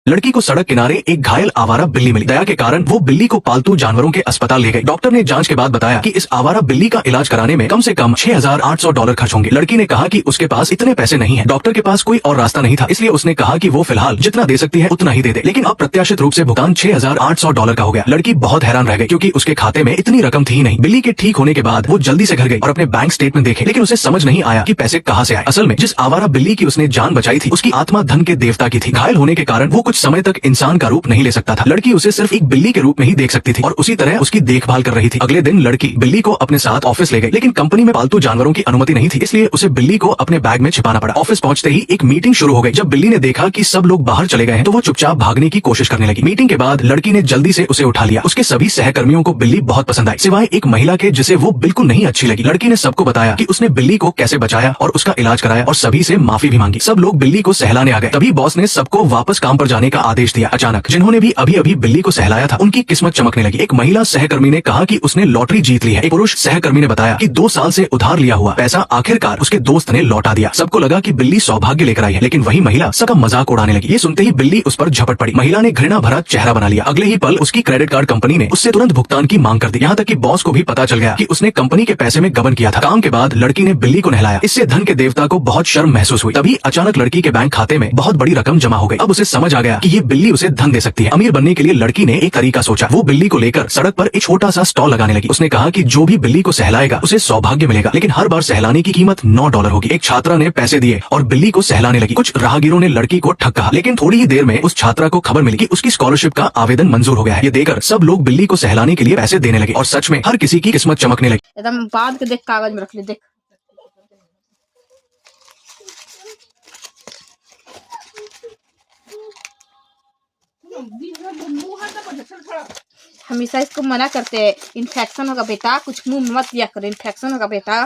लड़की को सड़क किनारे एक घायल आवारा बिल्ली मिली। दया के कारण वो बिल्ली को पालतू जानवरों के अस्पताल ले गई। डॉक्टर ने जांच के बाद बताया कि इस आवारा बिल्ली का इलाज कराने में कम से कम $6,800 खर्च होंगे। लड़की ने कहा कि उसके पास इतने पैसे नहीं है। डॉक्टर के पास कोई और रास्ता नहीं था, इसलिए उसने कहा कि वो फिलहाल जितना दे सकती है उतना ही दे दे। लेकिन अप्रत्याशित रूप से भुगतान $6,800 का हो गया। लड़की बहुत हैरान रह गई क्योंकि उसके खाते में इतनी रकम थी ही नहीं। बिल्ली के ठीक होने के बाद वो जल्दी से घर गई और अपने बैंक स्टेटमेंट देखे, लेकिन उसे समझ नहीं आया कि पैसे कहाँ से आए। असल में जिस आवारा बिल्ली की उसने जान बचाई थी उसकी आत्मा धन के देवता की थी। घायल होने के कारण वो कुछ समय तक इंसान का रूप नहीं ले सकता था। लड़की उसे सिर्फ एक बिल्ली के रूप में ही देख सकती थी और उसी तरह उसकी देखभाल कर रही थी। अगले दिन लड़की बिल्ली को अपने साथ ऑफिस ले गई, लेकिन कंपनी में पालतू जानवरों की अनुमति नहीं थी, इसलिए उसे बिल्ली को अपने बैग में छिपाना पड़ा। ऑफिस पहुंचते ही एक मीटिंग शुरू हो गई। जब बिल्ली ने देखा कि सब लोग बाहर चले गए हैं तो वो चुपचाप भागने की कोशिश करने लगी। मीटिंग के बाद लड़की ने जल्दी से उसे उठा लिया। उसके सभी सहकर्मियों को बिल्ली बहुत पसंद आई, सिवाय एक महिला के जिसे वो बिल्कुल नहीं अच्छी लगी। लड़की ने सबको बताया कि उसने बिल्ली को कैसे बचाया और उसका इलाज कराया और सभी से माफी भी मांगी। सब लोग बिल्ली को सहलाने आ गए। तभी बॉस ने सबको वापस काम पर जाने का आदेश दिया। अचानक जिन्होंने भी अभी अभी बिल्ली को सहलाया था उनकी किस्मत चमकने लगी। एक महिला सहकर्मी ने कहा कि उसने लॉटरी जीत ली है। एक पुरुष सहकर्मी ने बताया कि 2 साल से उधार लिया हुआ पैसा आखिरकार उसके दोस्त ने लौटा दिया। सबको लगा कि बिल्ली सौभाग्य लेकर आई है, लेकिन वही महिला सबका मजाक उड़ाने लगी। ये सुनते ही बिल्ली उस पर झपट पड़ी। महिला ने घृणा भरा चेहरा बना लिया। अगले ही पल उसकी क्रेडिट कार्ड कंपनी ने उससे तुरंत भुगतान की मांग कर दी। यहाँ तक कि बॉस को भी पता चल गया कि उसने कंपनी के पैसे में गबन किया था। काम के बाद लड़की ने बिल्ली को नहलाया। इससे धन के देवता को बहुत शर्म महसूस हुई। तभी अचानक लड़की के बैंक खाते में बहुत बड़ी रकम जमा हो गई। अब उसे समझ आ गया कि ये बिल्ली उसे धन दे सकती है। अमीर बनने के लिए लड़की ने एक तरीका सोचा। वो बिल्ली को लेकर सड़क पर एक छोटा सा स्टॉल लगाने लगी। उसने कहा कि जो भी बिल्ली को सहलाएगा उसे सौभाग्य मिलेगा, लेकिन हर बार सहलाने की कीमत $9 होगी। एक छात्रा ने पैसे दिए और बिल्ली को सहलाने लगी। कुछ राहगीरों ने लड़की को ठग कहा, लेकिन थोड़ी ही देर में उस छात्रा को खबर मिली कि उसकी स्कॉलरशिप का आवेदन मंजूर हो गया है। ये देखकर सब लोग बिल्ली को सहलाने के लिए पैसे देने लगे और सच में हर किसी की किस्मत चमकने लगी। एकदम बांध के देख, कागज में रख ले, देख। हमेशा इसको मना करते हैं, इन्फेक्शन होगा बेटा, कुछ मुंह में मत दिया करो, इन्फेक्शन होगा बेटा।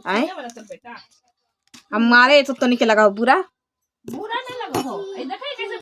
आए हम मारे तो नहीं के लगाओ बुरा।